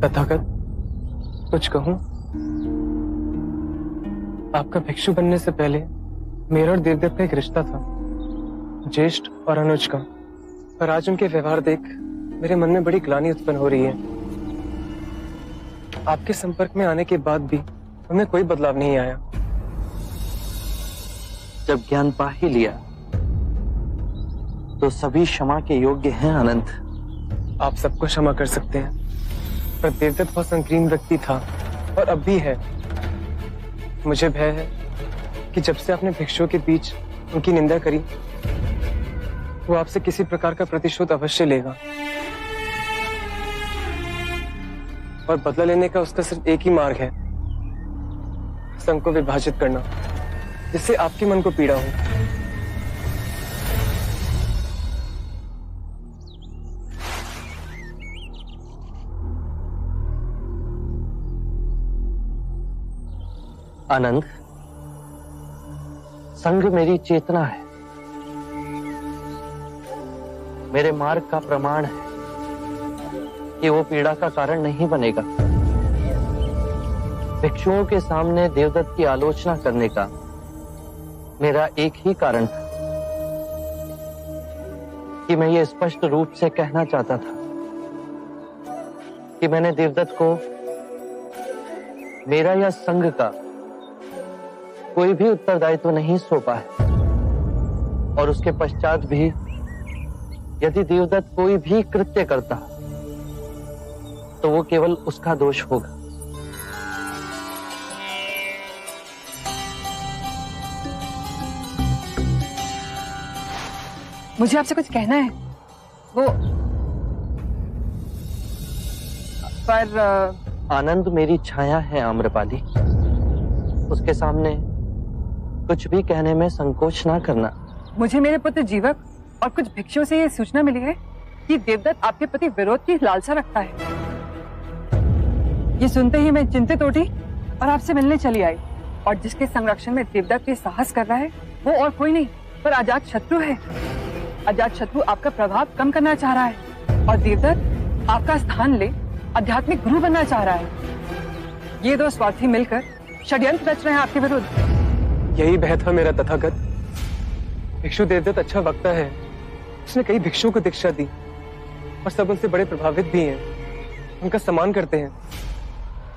तथागत, कुछ कहूं? आपका भिक्षु बनने से पहले मेरा और देवदेव का एक रिश्ता था, ज्येष्ठ और अनुज का। पर आज उनके व्यवहार देख मेरे मन में बड़ी ग्लानि उत्पन्न हो रही है। आपके संपर्क में आने के बाद भी उनमें कोई बदलाव नहीं आया। जब ज्ञान पा ही लिया तो सभी क्षमा के योग्य हैं अनंत। आप सबको क्षमा कर सकते हैं, पर देवदत्त बहुत संकीर्ण व्यक्ति था और अब भी है। मुझे भय है कि जब से आपने भिक्षुओं के बीच उनकी निंदा करी, वो आपसे किसी प्रकार का प्रतिशोध अवश्य लेगा। और बदला लेने का उसका सिर्फ एक ही मार्ग है, संघ को विभाजित करना, जिससे आपके मन को पीड़ा हो। आनंद, संघ मेरी चेतना है, मेरे मार्ग का प्रमाण है कि वो पीड़ा का कारण नहीं बनेगा। भिक्षुओं के सामने देवदत्त की आलोचना करने का मेरा एक ही कारण था कि मैं ये स्पष्ट रूप से कहना चाहता था कि मैंने देवदत्त को मेरा या संघ का कोई भी उत्तरदायित्व नहीं सौंपा है, और उसके पश्चात भी यदि देवदत्त कोई भी कृत्य करता तो वो केवल उसका दोष होगा। मुझे आपसे कुछ कहना है। वो पर आनंद मेरी छाया है आम्रपाली, उसके सामने कुछ भी कहने में संकोच ना करना। मुझे मेरे पुत्र जीवक और कुछ भिक्षुओं से ये सूचना मिली है कि देवदत्त आपके प्रति विरोध की लालसा रखता है। ये सुनते ही मैं चिंतित उठी और आपसे मिलने चली आई। और जिसके संरक्षण में देवदत्त ये साहस कर रहा है वो और कोई नहीं पर अजात शत्रु है। अजात शत्रु आपका प्रभाव कम करना चाह रहा है और देवदत्त आपका स्थान ले आध्यात्मिक गुरु बनना चाह रहा है। ये दो स्वार्थी मिलकर षड्यंत्र रच रहे हैं आपके विरुद्ध। यही भय था मेरा तथागत। भिक्षु देवदत्त अच्छा वक्ता है, उसने कई भिक्षुओं को दीक्षा दी और सब उनसे बड़े प्रभावित भी हैं, उनका सम्मान करते हैं।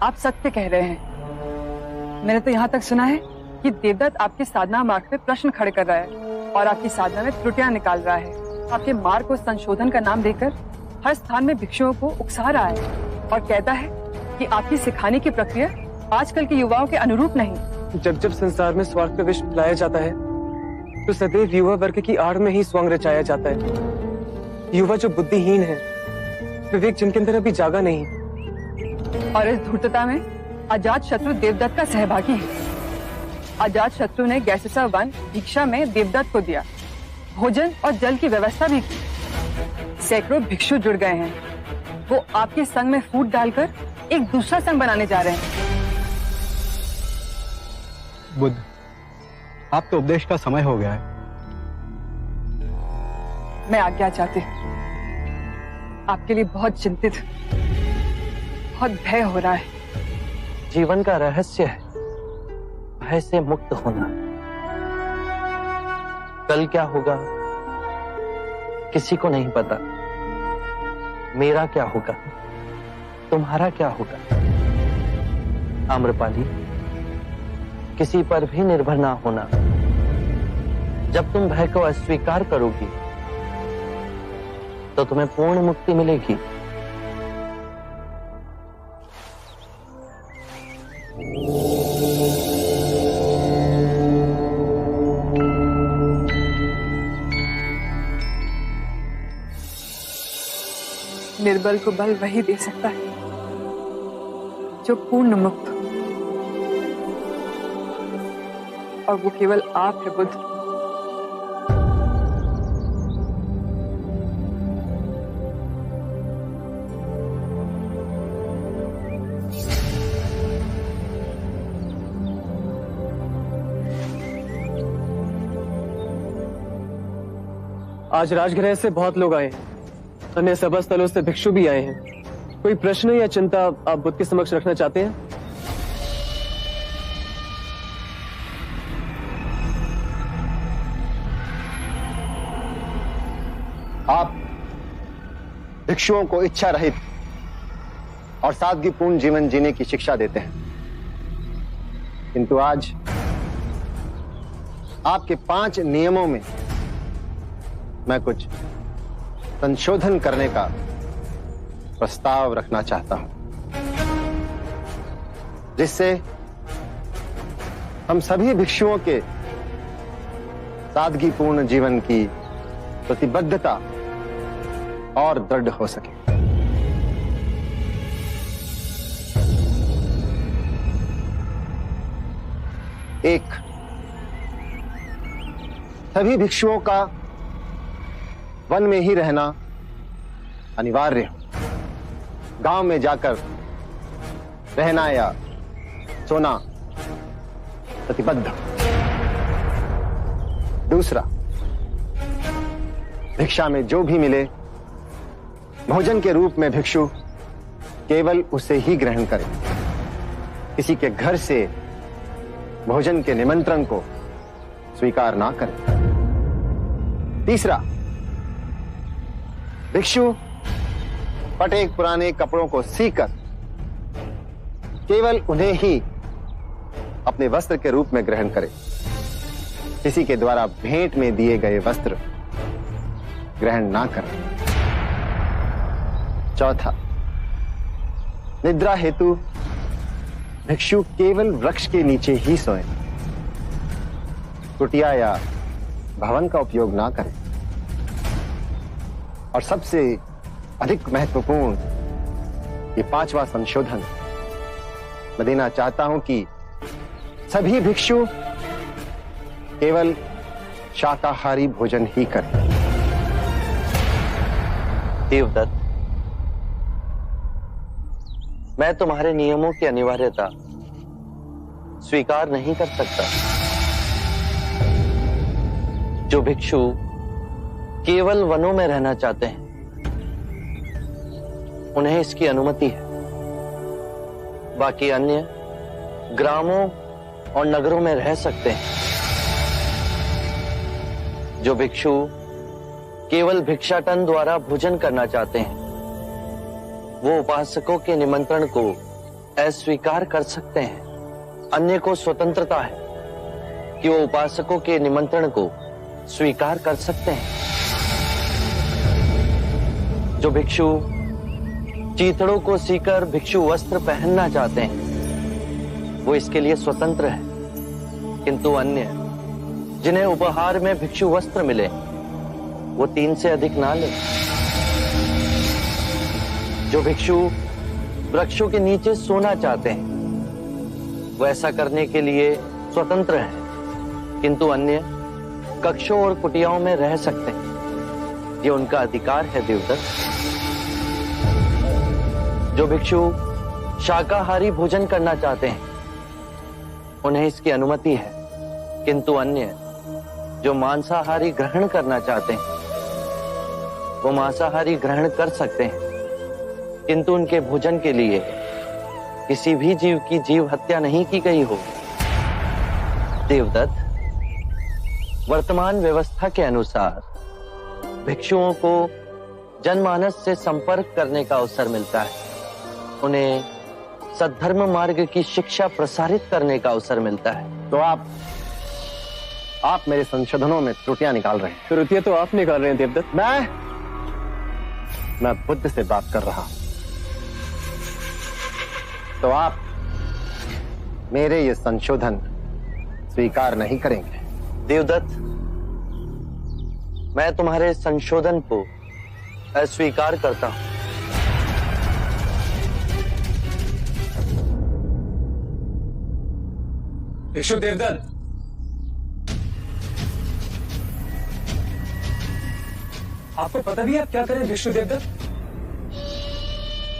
आप सत्य कह रहे हैं। मैंने तो यहाँ तक सुना है कि देवदत्त आपके साधना मार्ग पे प्रश्न खड़े कर रहा है और आपकी साधना में त्रुटियां निकाल रहा है। आपके मार्ग को संशोधन का नाम देकर हर स्थान में भिक्षुओं को उकसा रहा है और कहता है कि आपकी सिखाने की प्रक्रिया आजकल के युवाओं के अनुरूप नहीं। जब जब संसार में स्वार्थ का विष फैलाया जाता है तो सदैव युवा वर्ग की आड़ में ही स्वांग रचाया जाता है। युवा जो बुद्धिहीन है, विवेक जिनके अंदर अभी जागा नहीं, और इस धूर्तता में अजात शत्रु देवदत्त का सहभागी है। अजात शत्रु ने गैसेसा वन भिक्षा में देवदत्त को दिया, भोजन और जल की व्यवस्था भी की। सैकड़ों भिक्षु जुड़ गए हैं। वो आपके संग में फूट डालकर एक दूसरा संघ बनाने जा रहे हैं। बुद्ध, आपके उपदेश का समय हो गया है। मैं आज्ञा चाहती हूँ। आपके लिए बहुत चिंतित, बहुत भय हो रहा है। जीवन का रहस्य है भय से मुक्त होना। कल क्या होगा किसी को नहीं पता। मेरा क्या होगा, तुम्हारा क्या होगा। आम्रपाली, किसी पर भी निर्भर ना होना। जब तुम भय को अस्वीकार करोगी तो तुम्हें पूर्ण मुक्ति मिलेगी। निर्बल को बल वही दे सकता है जो पूर्ण मुक्त हो, और वो केवल आप है बुद्ध। आज राजगृह से बहुत लोग आए हैं, अन्य सभा स्थलों से भिक्षु भी आए हैं। कोई प्रश्न या चिंता आप बुद्ध के समक्ष रखना चाहते हैं? आप भिक्षुओं को इच्छा रहित और सादगीपूर्ण जीवन जीने की शिक्षा देते हैं, किंतु आज आपके 5 नियमों में मैं कुछ संशोधन करने का प्रस्ताव रखना चाहता हूं, जिससे हम सभी भिक्षुओं के सादगीपूर्ण जीवन की प्रतिबद्धता और दृढ़ हो सके। एक, सभी भिक्षुओं का वन में ही रहना अनिवार्य हो, गांव में जाकर रहना या सोना प्रतिबद्ध। दूसरा, भिक्षा में जो भी मिले भोजन के रूप में भिक्षु केवल उसे ही ग्रहण करे, किसी के घर से भोजन के निमंत्रण को स्वीकार ना करे। तीसरा, भिक्षु फटे पुराने कपड़ों को सीकर केवल उन्हें ही अपने वस्त्र के रूप में ग्रहण करे, किसी के द्वारा भेंट में दिए गए वस्त्र ग्रहण ना करें। चौथा, निद्रा हेतु भिक्षु केवल वृक्ष के नीचे ही सोए, कुटिया या भवन का उपयोग ना करें। और सबसे अधिक महत्वपूर्ण ये 5वां संशोधन मैं देना चाहता हूं कि सभी भिक्षु केवल शाकाहारी भोजन ही करें। देवदत्त, मैं तुम्हारे नियमों की अनिवार्यता स्वीकार नहीं कर सकता। जो भिक्षु केवल वनों में रहना चाहते हैं उन्हें इसकी अनुमति है, बाकी अन्य ग्रामों और नगरों में रह सकते हैं। जो भिक्षु केवल भिक्षाटन द्वारा भोजन करना चाहते हैं वो उपासकों के निमंत्रण को अस्वीकार कर सकते हैं। अन्य को स्वतंत्रता है कि वो उपासकों के निमंत्रण को स्वीकार कर सकते हैं। जो भिक्षु चीथड़ों को सीकर भिक्षु वस्त्र पहनना चाहते हैं वो इसके लिए स्वतंत्र है, किंतु अन्य जिन्हें उपहार में भिक्षु वस्त्र मिले वो 3 से अधिक ना ले। जो भिक्षु वृक्षों के नीचे सोना चाहते हैं वो ऐसा करने के लिए स्वतंत्र हैं, किंतु अन्य कक्षों और कुटियाओं में रह सकते हैं। ये उनका अधिकार है देवदत्त। जो भिक्षु शाकाहारी भोजन करना चाहते हैं उन्हें इसकी अनुमति है, किंतु अन्य जो मांसाहारी ग्रहण करना चाहते हैं वो मांसाहारी ग्रहण कर सकते हैं, किंतु उनके भोजन के लिए किसी भी जीव की जीव हत्या नहीं की गई हो। देवदत्त, वर्तमान व्यवस्था के अनुसार भिक्षुओं को जनमानस से संपर्क करने का अवसर मिलता है, उन्हें सद्धर्म मार्ग की शिक्षा प्रसारित करने का अवसर मिलता है। तो आप मेरे संशोधनों में त्रुटियां निकाल रहे हैं। त्रुटियां तो आप निकाल रहे हैं देवदत्त। मैं बुद्ध से बात कर रहा हूं, तो आप मेरे ये संशोधन स्वीकार नहीं करेंगे। देवदत्त, मैं तुम्हारे संशोधन को अस्वीकार करता हूं। भिक्षु देवदत्त, आपको पता भी है आप क्या करें भिक्षु देवदत्त?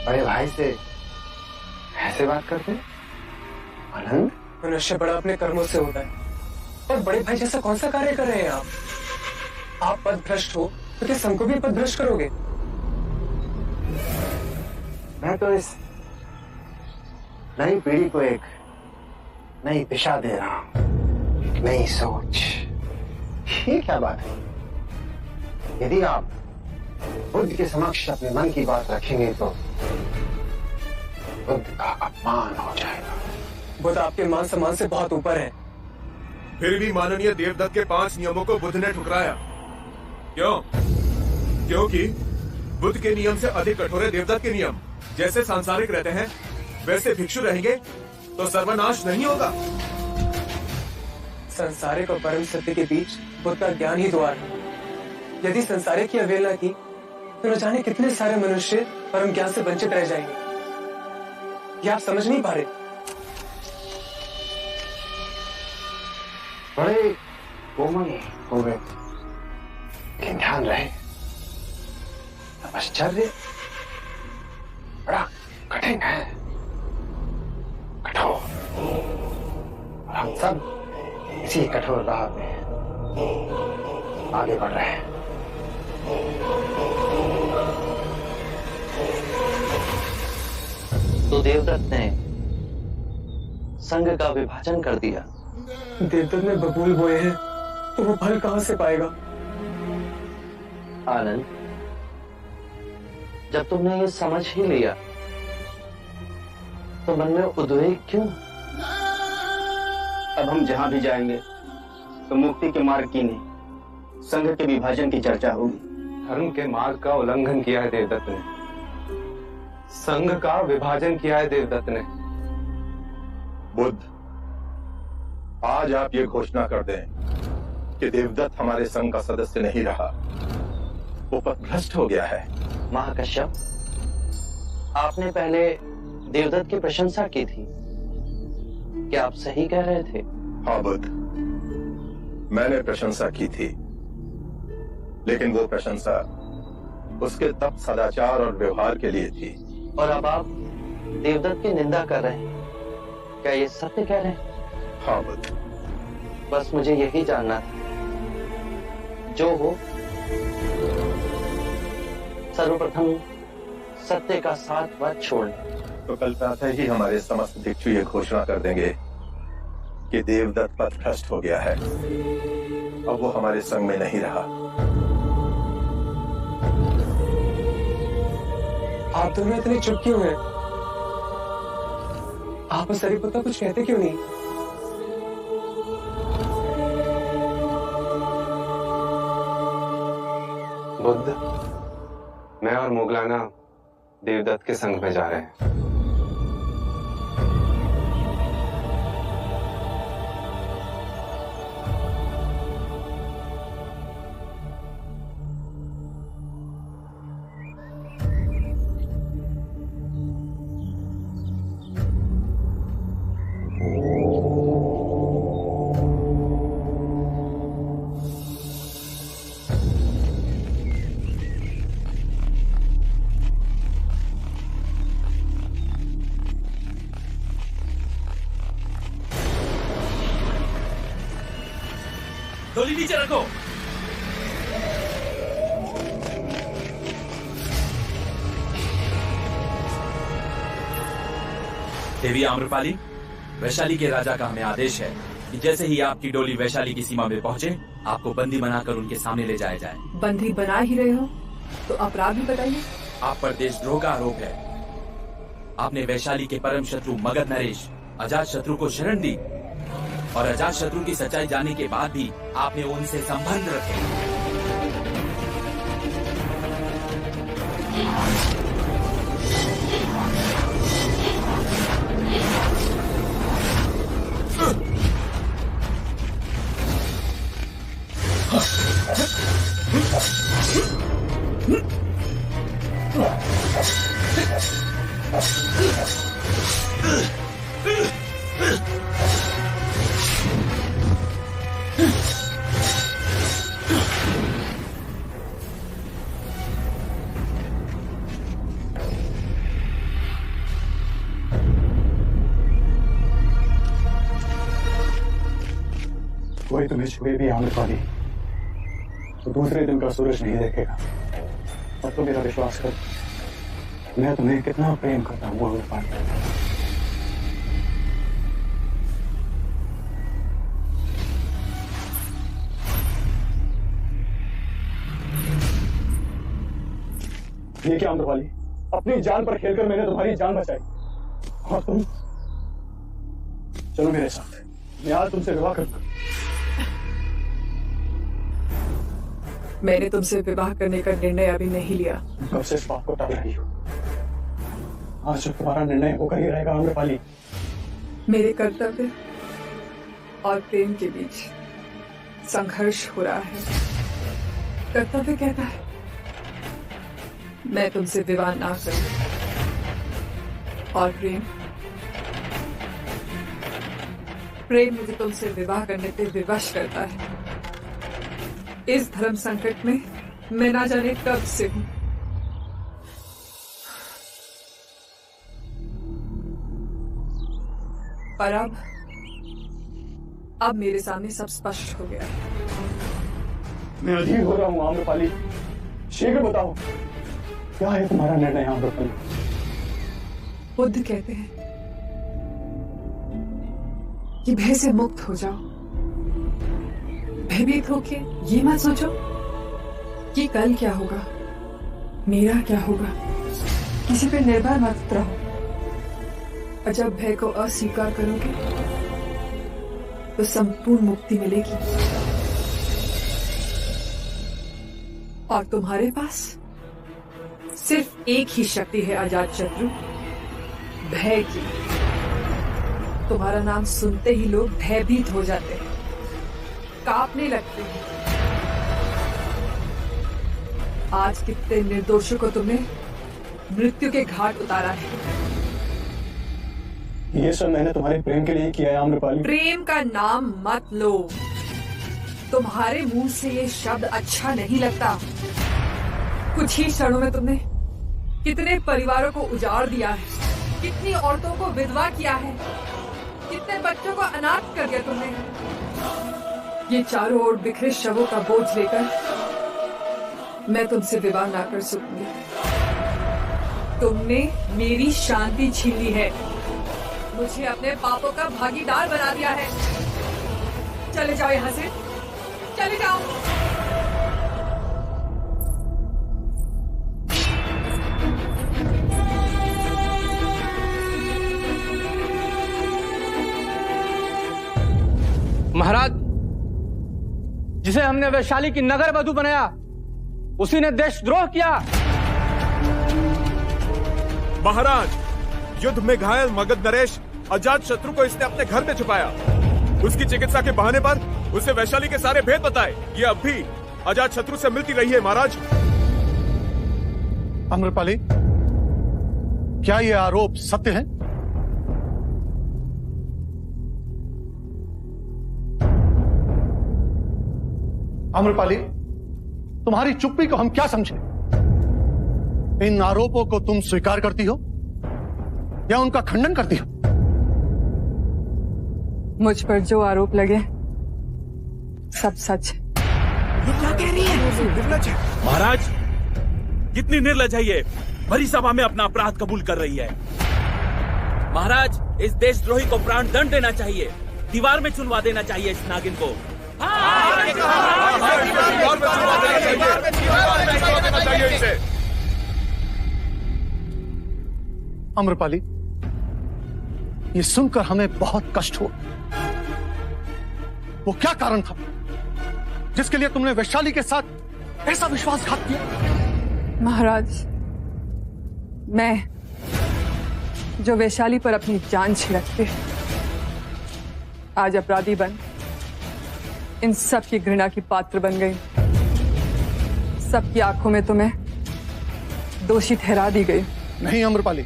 बड़े भाई से ऐसे बात करते हैं? आनंद, मनुष्य बड़ा अपने कर्मों से होता है, और बड़े भाई जैसा कौन सा कार्य कर रहे हैं आप? आप पद भ्रष्ट हो तो क्या हमको भी पद भ्रष्ट करोगे? मैं तो इस नई पीढ़ी को एक नई दिशा दे रहा हूं, एक नई सोच। ये क्या बात है? यदि आप बुद्ध के समक्ष अपने मन की बात रखेंगे तो बुद्ध का अपमान हो जाएगा। बुद्ध आपके मान सम्मान से बहुत ऊपर है। फिर भी माननीय देवदत्त के 5 नियमों को बुद्ध ने ठुकराया। क्यों? क्योंकि बुद्ध के नियम से अधिक कठोर है देवदत्त के नियम। जैसे सांसारिक रहते हैं वैसे भिक्षु रहेंगे तो सर्वनाश नहीं होगा। संसारिक और परम सत्य के बीच बुद्ध का ज्ञान ही द्वार है। यदि संसारिक की अवहेलना की तो न जाने कितने सारे मनुष्य परम ज्ञान से वंचित रह जाएंगे। ये आप समझ नहीं पा रहे। बड़े कोमल हो गए, लेकिन ध्यान रहे तपश्चर्य बड़ा कठिन है, कठोर। और हम सब इसी कठोर राह पे आगे बढ़ रहे हैं। तो देवदत्त ने संघ का विभाजन कर दिया। देवदत्त ने बबूल बोए हैं तो वो फल कहां से पाएगा? आनंद, जब तुमने ये समझ ही लिया तो मन में उद्वेग क्यों? अब हम जहां भी जाएंगे तो मुक्ति के मार्ग की नहीं, संघ के विभाजन की चर्चा होगी। धर्म के मार्ग का उल्लंघन किया है देवदत्त ने, संघ का विभाजन किया है देवदत्त ने। बुद्ध, आज आप ये घोषणा कर दें कि देवदत्त हमारे संघ का सदस्य नहीं रहा, वो पथभ्रष्ट हो गया है। महाकश्यप, आपने पहले देवदत्त की प्रशंसा की थी, क्या आप सही कह रहे थे? हाँ बुद्ध, मैंने प्रशंसा की थी, लेकिन वो प्रशंसा उसके तप, सदाचार और व्यवहार के लिए थी। और अब आप देवदत्त की निंदा कर रहे हैं, क्या ये सत्य कह रहे हैं? हाँ बुद्ध। बस मुझे यही जानना था। जो हो, सर्वप्रथम सत्य का साथ मत छोड़ना। तो कल प्रातः ही हमारे समस्त भिक्षु ये घोषणा कर देंगे कि देवदत्त पथभ्रष्ट हो गया है, अब वो हमारे संग में नहीं रहा। आप दोनों इतने चुप क्यों हैं? आप उस सरिपुत्र कुछ कहते क्यों नहीं? बुद्ध, मैं और मुगलाना देवदत्त के संग में जा रहे हैं। डोली नीचे रखो। देवी आम्रपाली, वैशाली के राजा का हमें आदेश है कि जैसे ही आपकी डोली वैशाली की सीमा में पहुंचे, आपको बंदी बनाकर उनके सामने ले जाया जाए। बंदी बना ही रहे हो तो अपराध भी बताइए। आप पर देशद्रोह का आरोप है। आपने वैशाली के परम शत्रु मगध नरेश अजात शत्रु को शरण दी और अजात शत्रु की सच्चाई जानने के बाद भी आपने उनसे संबंध रखे। कोई तुम्हें छुए भी आम्रपाली तो दूसरे दिन का सूरज नहीं देखेगा। अब तो मेरा विश्वास कर, मैं तुम्हें कितना प्रेम करता हूँ आम्रपाली। ये क्या आम्रपाली, अपनी जान पर खेलकर मैंने तुम्हारी जान बचाई और तुम चलो मेरे साथ, मैं आज तुमसे विवाह करूंगा। मैंने तुमसे विवाह करने का निर्णय अभी नहीं लिया। कब से इस बात को टाल रही हो? आज जो तुम्हारा निर्णय होकर ही रहेगा आम्रपाली। मेरे कर्तव्य और प्रेम के बीच संघर्ष हो रहा है। कर्तव्य कहता है मैं तुमसे विवाह ना करूं, और प्रेम मुझे तुमसे विवाह करने पे विवश करता है। इस धर्म संकट में मैं ना जाने कब से हूं। पर अब मेरे सामने सब स्पष्ट हो गया है। मैं अधीर हो रहा हूं आम्रपाली, शीघ्र बताओ क्या है तुम्हारा निर्णय आम्रपाली? बुद्ध कहते हैं कि भय से मुक्त हो जाओ। भयभीत होके ये मत सोचो कि कल क्या होगा, मेरा क्या होगा। किसी पे निर्भर मत रहो। और जब भय को अस्वीकार करोगे तो संपूर्ण मुक्ति मिलेगी। और तुम्हारे पास सिर्फ एक ही शक्ति है अजातशत्रु, भय की। तुम्हारा नाम सुनते ही लोग भयभीत हो जाते हैं, कांपने लगते हैं। आज कितने निर्दोषों को तुमने मृत्यु के घाट उतारा है। ये सब मैंने तुम्हारे प्रेम के लिए किया है आम्रपाली। प्रेम का नाम मत लो। तुम्हारे मुंह से ये शब्द अच्छा नहीं लगता। कुछ ही क्षणों में तुमने कितने परिवारों को उजाड़ दिया है, कितनी औरतों को विधवा किया है, कितने बच्चों को अनाथ कर दिया तुमने। ये चारों ओर बिखरे शवों का बोझ लेकर मैं तुमसे विवाह ना कर सकूंगी। तुमने मेरी शांति छीन ली है, मुझे अपने पापों का भागीदार बना दिया है। चले जाओ यहां से, चले जाओ। महाराज, जिसे हमने वैशाली की नगर वधू बनाया उसी ने देशद्रोह किया। महाराज, युद्ध में घायल मगध नरेश अजातशत्रु को इसने अपने घर में छुपाया। उसकी चिकित्सा के बहाने पर उसे वैशाली के सारे भेद बताए। ये अब भी अजातशत्रु से मिलती रही है महाराज। आम्रपाली, क्या ये आरोप सत्य है? आम्रपाली, तुम्हारी चुप्पी को हम क्या समझे? इन आरोपों को तुम स्वीकार करती हो या उनका खंडन करती हो? मुझ पर जो आरोप लगे सब सच है। क्या कह रही है? महाराज, कितनी निर्लज है ये, भरी सभा में अपना अपराध कबूल कर रही है। महाराज, इस देशद्रोही को प्राण दंड देना चाहिए, दीवार में चुनवा देना चाहिए इस नागिन को। आम्रपाली, ये सुनकर हमें बहुत कष्ट हुआ। वो क्या कारण था जिसके लिए तुमने वैशाली के साथ ऐसा विश्वासघात किया? महाराज, मैं जो वैशाली पर अपनी जान छिड़कते आज अपराधी बन इन सब की घृणा की पात्र बन गई। सबकी आंखों में तुम्हें दोषी ठहरा दी गई। नहीं आम्रपाली,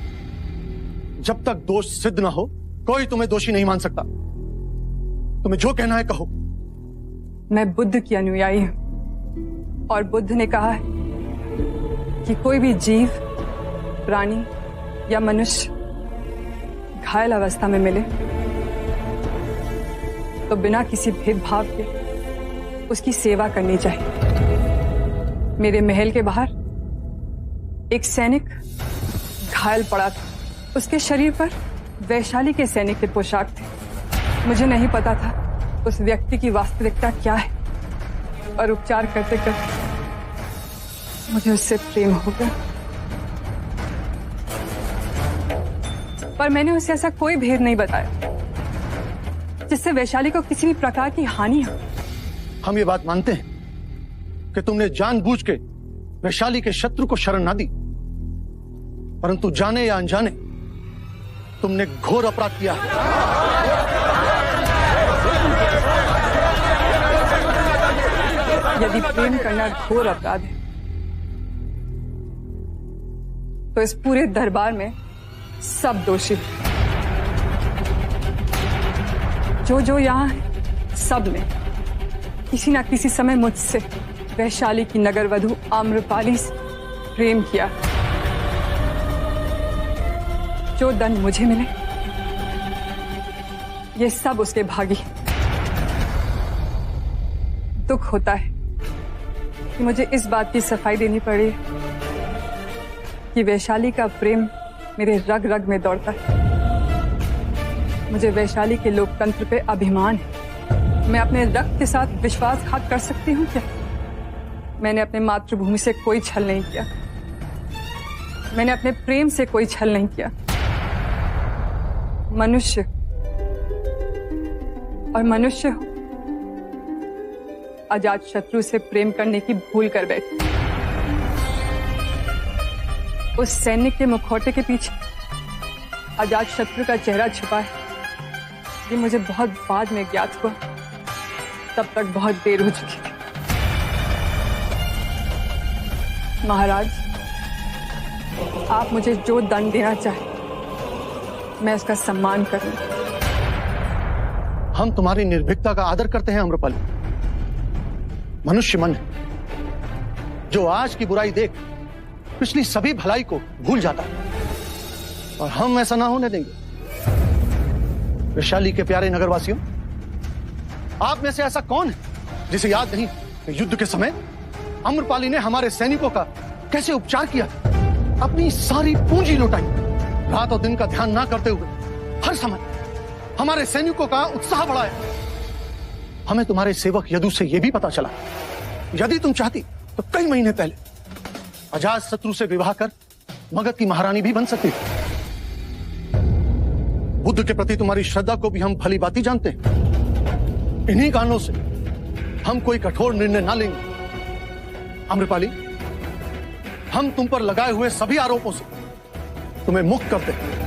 जब तक दोष सिद्ध ना हो कोई तुम्हें दोषी नहीं मान सकता। तुम्हें जो कहना है कहो। मैं बुद्ध की अनुयायी हूं और बुद्ध ने कहा है कि कोई भी जीव, प्राणी या मनुष्य घायल अवस्था में मिले तो बिना किसी भेदभाव के उसकी सेवा करनी चाहिए। मेरे महल के बाहर एक सैनिक घायल पड़ा था। उसके शरीर पर वैशाली के सैनिक के पोशाक थे। मुझे नहीं पता था उस व्यक्ति की वास्तविकता क्या है, और उपचार करते करते मुझे उससे प्रेम हो गया। पर मैंने उसे ऐसा कोई भेद नहीं बताया जिससे वैशाली को किसी भी प्रकार की हानि हो। हम ये बात मानते हैं कि तुमने जानबूझ के वैशाली के शत्रु को शरण ना दी, परंतु जाने या अनजाने तुमने घोर अपराध किया है। यदि प्रेम करना घोर अपराध है तो इस पूरे दरबार में सब दोषी हैं। जो यहाँ है सब ने किसी ना किसी समय मुझसे वैशाली की नगर वधु आम्रपाली से प्रेम किया। जो दंड मुझे मिले ये सब उसके भागी। दुख होता है कि मुझे इस बात की सफाई देनी पड़ी कि वैशाली का प्रेम मेरे रग रग में दौड़ता है। मुझे वैशाली के लोकतंत्र पे अभिमान है। मैं अपने रक्त के साथ विश्वासघात कर सकती हूँ क्या? मैंने अपने मातृभूमि से कोई छल नहीं किया। मैंने अपने प्रेम से कोई छल नहीं किया। मनुष्य और मनुष्य हो अजात शत्रु से प्रेम करने की भूल कर बैठे। उस सैनिक के मुखौटे के पीछे अजात शत्रु का चेहरा छुपा है। ये मुझे बहुत बाद में ज्ञात हुआ, तब तक बहुत देर हो चुकी थी। महाराज, आप मुझे जो दंड देना चाहें मैं उसका सम्मान करूंगा। हम तुम्हारी निर्भीकता का आदर करते हैं आम्रपाली। मनुष्य मन है जो आज की बुराई देख पिछली सभी भलाई को भूल जाता है, और हम ऐसा ना होने देंगे। वैशाली के प्यारे नगरवासियों, आप में से ऐसा कौन है जिसे याद नहीं कि युद्ध के समय आम्रपाली ने हमारे सैनिकों का कैसे उपचार किया, अपनी सारी पूंजी लुटाई, रात और दिन का ध्यान ना करते हुए हर समय हमारे सैनिकों का उत्साह बढ़ाया। हमें तुम्हारे सेवक यदु से यह भी पता चला, यदि तुम चाहती तो कई महीने पहले अजात शत्रु से विवाह कर मगध की महारानी भी बन सकती थी। बुद्ध के प्रति तुम्हारी श्रद्धा को भी हम भली भांति जानते हैं। इन्हीं कारणों से हम कोई कठोर निर्णय ना लेंगे। आम्रपाली, हम तुम पर लगाए हुए सभी आरोपों से तुम्हें मुक्त करते हैं।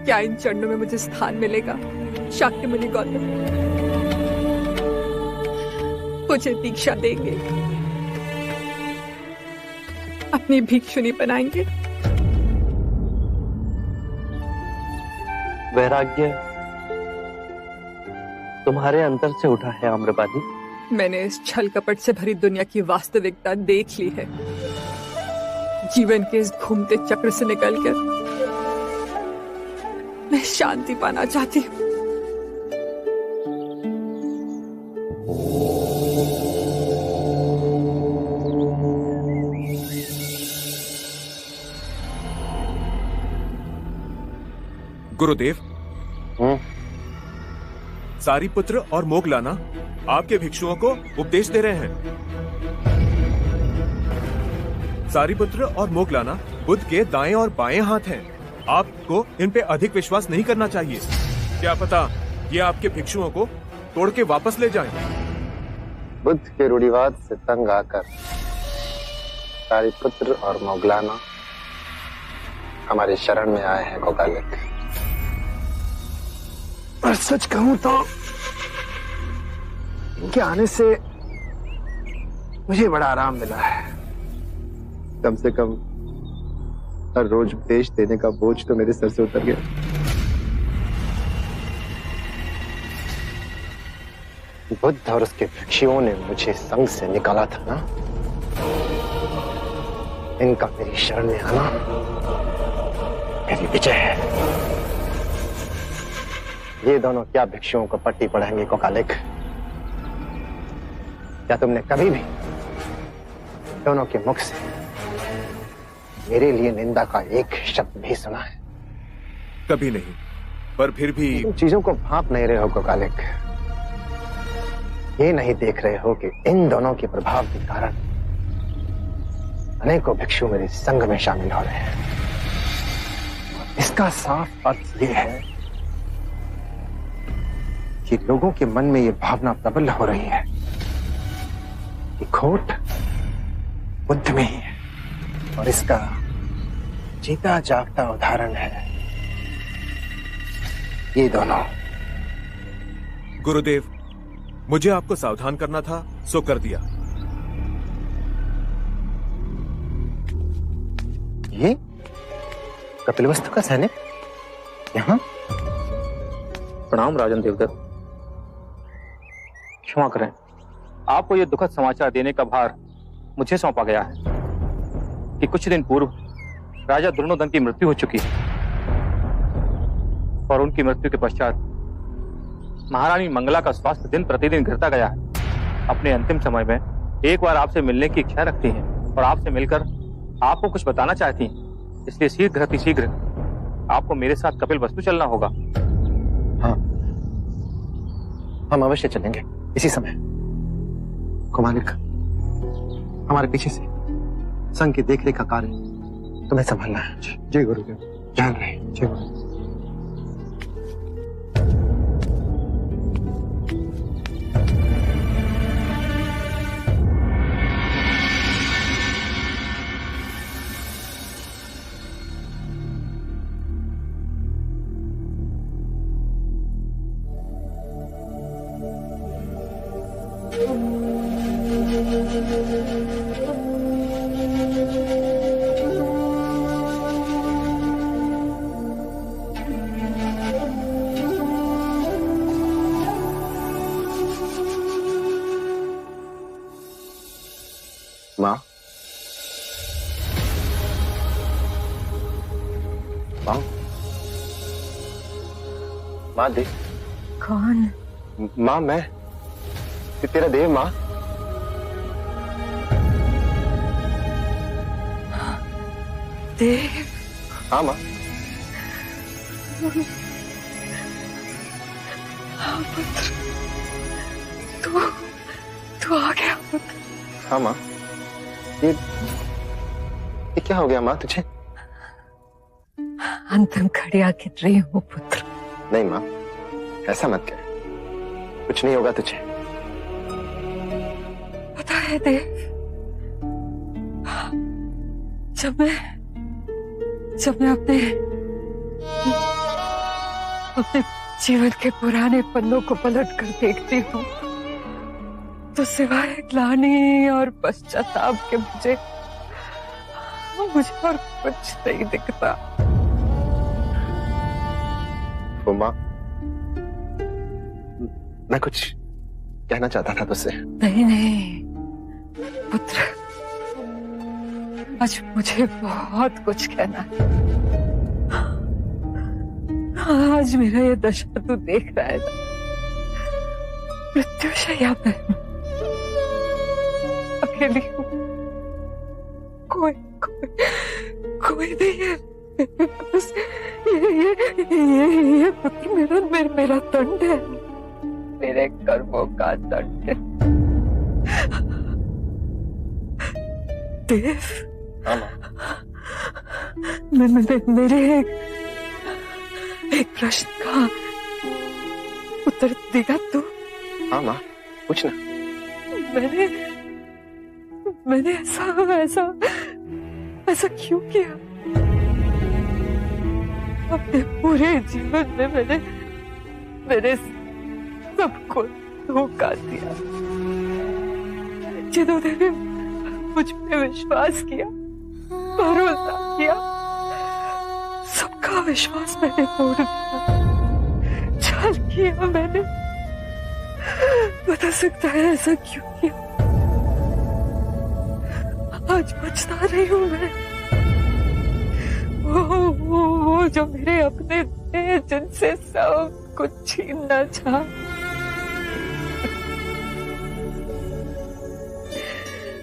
क्या इन चरणों में मुझे स्थान मिलेगा? शाक्यमुनि गौतम मुझे दीक्षा देंगे, अपनी भिक्षुनी बनाएंगे। वैराग्य तुम्हारे अंदर से उठा है आम्रपाली। मैंने इस छल कपट से भरी दुनिया की वास्तविकता देख ली है। जीवन के इस घूमते चक्र से निकलकर मैं शांति पाना चाहती हूँ। गुरुदेव, सारीपुत्र और मोगलाना आपके भिक्षुओं को उपदेश दे रहे हैं। सारीपुत्र और मोगलाना बुद्ध के दाएं और बाएं हाथ हैं। आपको इन पे अधिक विश्वास नहीं करना चाहिए। क्या पता ये आपके भिक्षुओं को तोड़ के वापस ले जाएं। बुद्ध के रूढ़िवाद से तंग आकर सारीपुत्र और मोगलाना हमारी शरण में आए हैं गोगालिक। और सच कहूं तो इनके आने से मुझे बड़ा आराम मिला है। कम से कम हर रोज उपदेश देने का बोझ तो मेरे सर से उतर गया। बुद्ध और उसके भिक्षुओं ने मुझे संघ से निकाला था ना, इनका मेरी शरण में आना मेरी विजय है। ये दोनों क्या भिक्षुओं को पट्टी पढ़ाएंगे कोकालिक? क्या तुमने कभी भी दोनों के मुख से मेरे लिए निंदा का एक शब्द भी सुना है? कभी नहीं, पर फिर भी तुम चीजों को भांप नहीं रहे हो कोकालिक। ये नहीं देख रहे हो कि इन दोनों के प्रभाव के कारण अनेकों भिक्षु मेरे संघ में शामिल हो रहे हैं। इसका साफ अर्थ यह है कि लोगों के मन में यह भावना प्रबल हो रही है कि खोट बुद्ध में ही है, और इसका जीता जागता उदाहरण है ये दोनों। गुरुदेव, मुझे आपको सावधान करना था, सो कर दिया। ये कपिलवस्तु का सैनिक यहाँ? प्रणाम राजन देवदत्त। क्षमा करें, आपको यह दुखद समाचार देने का भार मुझे सौंपा गया है कि कुछ दिन पूर्व राजा द्रोणोदन की मृत्यु हो चुकी है, और उनकी मृत्यु के पश्चात महारानी मंगला का स्वास्थ्य दिन प्रतिदिन गिरता गया है। अपने अंतिम समय में एक बार आपसे मिलने की इच्छा रखती हैं और आपसे मिलकर आपको कुछ बताना चाहती हैं, इसलिए शीघ्र आपको मेरे साथ कपिलवस्तु चलना होगा। हाँ, हम अवश्य चलेंगे इसी समय। कुमालिक, हमारे पीछे से संघ की देखरेख का कार्य तुम्हें संभालना है। जय गुरुदेव। ध्यान रहे। जय गुरुदेव। माँ, माँ, माँ देख। कौन? माँ, मैं तेरा देव। माँ, देव? हाँ माँ। हाँ पुत्र, तू आ गया पुत्र। हाँ माँ, ये क्या हो गया माँ तुझे? अंतिम घड़ियां गिर रही हूँ पुत्र। नहीं माँ, ऐसा मत कह, कुछ नहीं होगा तुझे। पता है देव, जब मैं अपने जीवन के पुराने पन्नों को पलट कर देखती हूँ तो सिवाय ग्लानि और पश्चाताप के मुझे और कुछ नहीं दिखता। वो माँ, मैं कुछ कहना चाहता था तुझसे। नहीं पुत्र, आज मुझे बहुत कुछ कहना है। आज मेरा ये दशा तू देख रहा है ना, मृत्युशैया पे अकेली हूँ, कोई नहीं है। बस ये पुत्र मेरा दंड है, मेरे कर्मों का दंड है। देव, मेरे एक प्रश्न का उत्तर देगा तू? हाँ माँ, पूछ ना। मैंने ऐसा क्यों किया? अपने पूरे जीवन में मैंने सबको धोखा दिया। जिन्होंने भी मुझ पे विश्वास किया, भरोसा किया, सबका विश्वास मैंने तोड़ दिया, छल किया मैंने। बता सकता है ऐसा क्यों किया? आज पछता रही हूं मैं। वो जो मेरे अपने थे, जिनसे सब कुछ छीनना चाहा,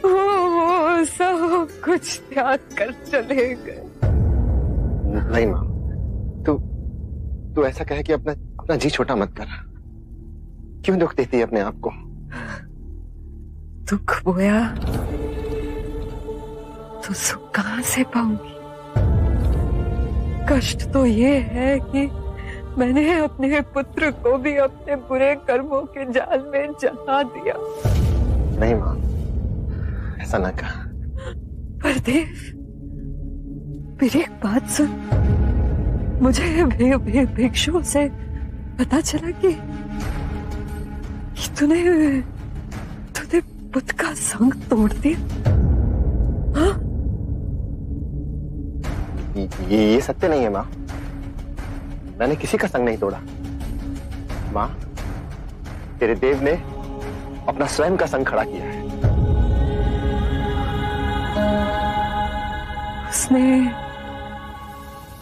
वो सब कुछ त्याग कर चले गए। नहीं माँ, तू ऐसा कहे कि अपना जी छोटा मत कर। क्यों दुख देती है अपने आप को? दुख बोया तो सुख कहां से पाऊंगी? कष्ट तो ये है कि मैंने अपने पुत्र को भी अपने बुरे कर्मों के जाल में जला दिया। नहीं माँ, ऐसा ना कहा। पर देव, मेरी एक बात सुन। मुझे भिक्षु से पता चला कि तूने बुद्ध का संग तोड़ दिया। हाँ? ये सत्य नहीं है माँ। मैंने किसी का संग नहीं तोड़ा। माँ, तेरे देव ने अपना स्वयं का संग खड़ा किया है।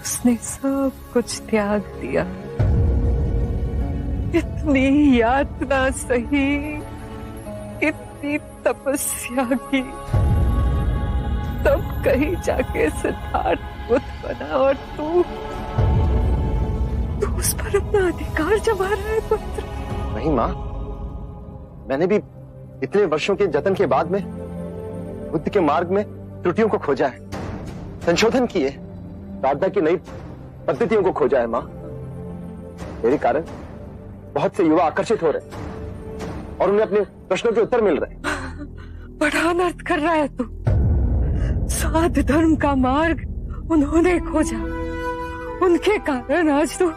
उसने सब कुछ त्याग दिया। इतनी यातना सही, इतनी तपस्या की, तब कहीं जाके सिद्धार्थ बुद्ध बना, और तू उस पर अपना अधिकार जमा रहा है पुत्र। नहीं माँ, मैंने भी इतने वर्षों के जतन के बाद में बुद्ध के मार्ग में त्रुटियों को खोजा है, संशोधन किए, साधना की नई पद्धतियों को खोजा है। माँ, मेरे कारण बहुत से युवा आकर्षित हो रहे और उन्हें अपने प्रश्नों के उत्तर मिल रहे। बड़ा अनर्थ कर रहा है तू। साध धर्म का मार्ग उन्होंने खोजा, उनके कारण आज तू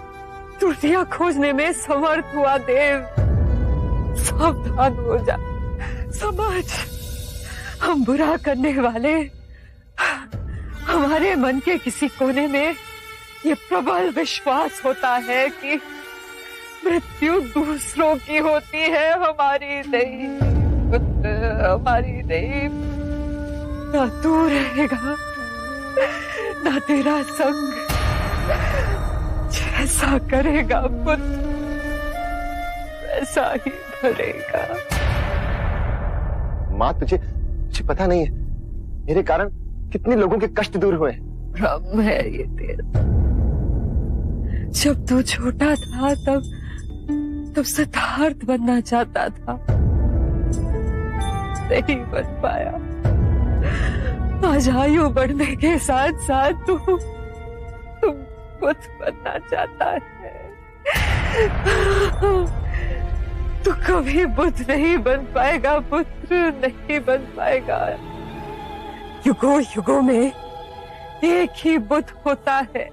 त्रुटियां खोजने में समर्थ हुआ। देव, सावधान हो जा। समाज, हम बुरा करने वाले, हमारे मन के किसी कोने में ये प्रबल विश्वास होता है कि मृत्यु दूसरों की होती है, हमारी नहीं। पुत्र, हमारी नहीं। ना तू रहेगा, ना तेरा संग। जैसा करेगा पुत्र, वैसा ही करेगा। माँ, तुझे पता नहीं है मेरे कारण कितने लोगों के कष्ट दूर हुए। भ्रम है ये तेरा। जब तू छोटा था तब सिद्धार्थ बनना चाहता था, नहीं बन पाया। आज आयु बढ़ने के साथ साथ तू बुद्ध बनना चाहता है। तू कभी बुद्ध नहीं बन पाएगा पुत्र, नहीं बन पाएगा। युगों युगों में एक ही बुद्ध होता है।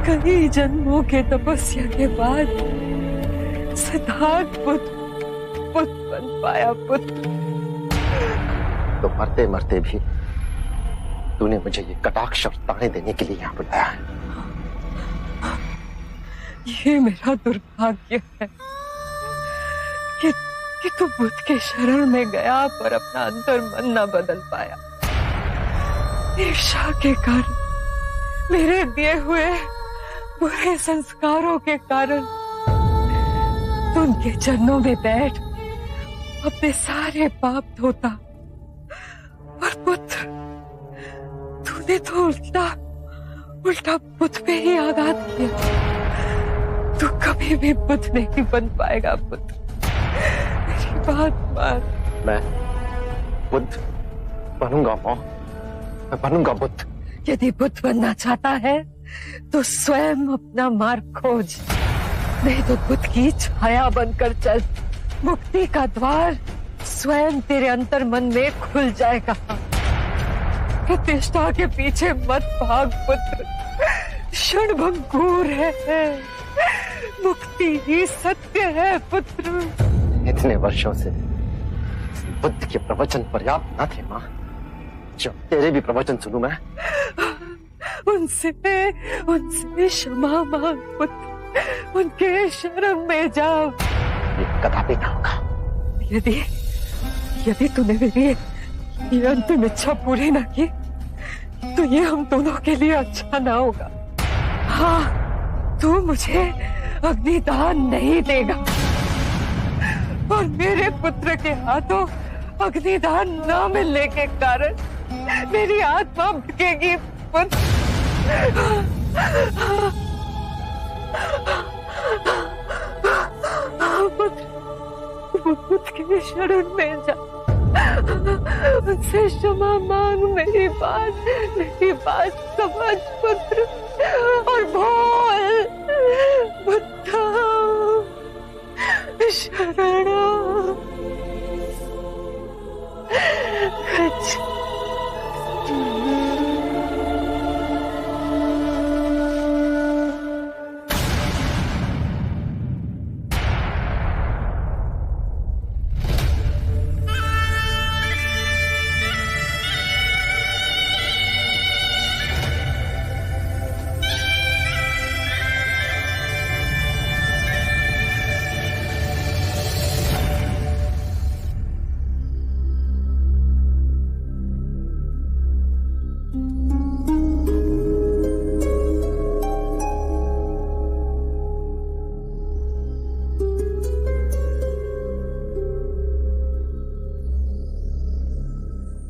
कई जन्मों के तपस्या के बाद सिद्धार्थ बुद्ध बन पाया पुत्र। तो मरते मरते भी तूने मुझे ये कटाक्ष और ताने देने के लिए यहाँ बुलाया है। ये मेरा दुर्भाग्य है कि तू बुद्ध के शरण में गया पर अपना अंतर मन न बदल पाया। ईर्ष्या के कारण, मेरे दिए हुए बुरे संस्कारों के कारण तू उनके चरणों में बैठ अपने सारे पाप धोता। और पुत्र, तूने तो उल्टा बुद्ध पे ही आघात किया। तू कभी भी बुद्ध नहीं बन पाएगा पुत्र, मेरी बात मान। मैं बुद्ध बनूंगा माँ, मैं बनूंगा बुद्ध। यदि बुद्ध बनना चाहता है तो स्वयं अपना मार्ग खोज, नहीं तो बुद्ध की छाया बनकर चल। मुक्ति का द्वार स्वयं तेरे अंतर मन में खुल जाएगा। प्रतिष्ठा के पीछे मत भाग पुत्र, क्षणभंगुर है। मुक्ति ही सत्य है पुत्र। इतने वर्षों से बुद्ध के प्रवचन पर्याप्त न थे माँ, जो तेरे भी प्रवचन सुनूं मैं। उनसे क्षमा मांग पुत्र, उनके शरण में जाओ। ये कदापि न होगा। यदि तूने मेरी ये अंतिम इच्छा पूरी न की तो ये हम दोनों के लिए अच्छा ना होगा। हाँ, तू मुझे अग्निदान नहीं देगा और मेरे पुत्र के हाथों अग्निदान न मिलने के कारण मेरी आत्मा भटकेगी पुत्र। बुद्ध के शरण में जा, उनसे क्षमा मांग, मेरी बात समझ पुत्र और बोल बुद्धा शरणम गच्छ।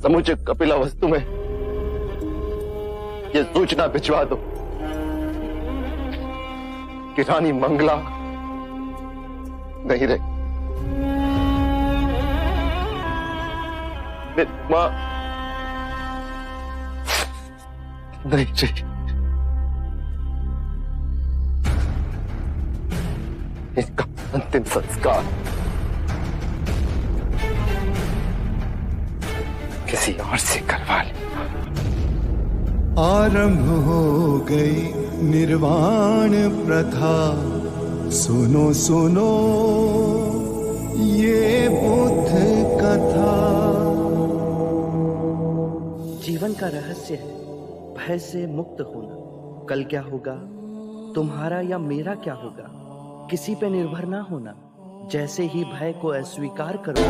समूचे कपिला वस्तु में यह सूचना भिजवा दो कि रानी मंगला नहीं रही। मेरी मां नहीं चाहिए। इसका अंतिम संस्कार किसी और से करवा ले। आरंभ हो गई निर्वाण प्रथा, सुनो सुनो ये बुद्ध कथा। जीवन का रहस्य है भय से मुक्त होना। कल क्या होगा, तुम्हारा या मेरा क्या होगा, किसी पे निर्भर ना होना। जैसे ही भय को अस्वीकार करो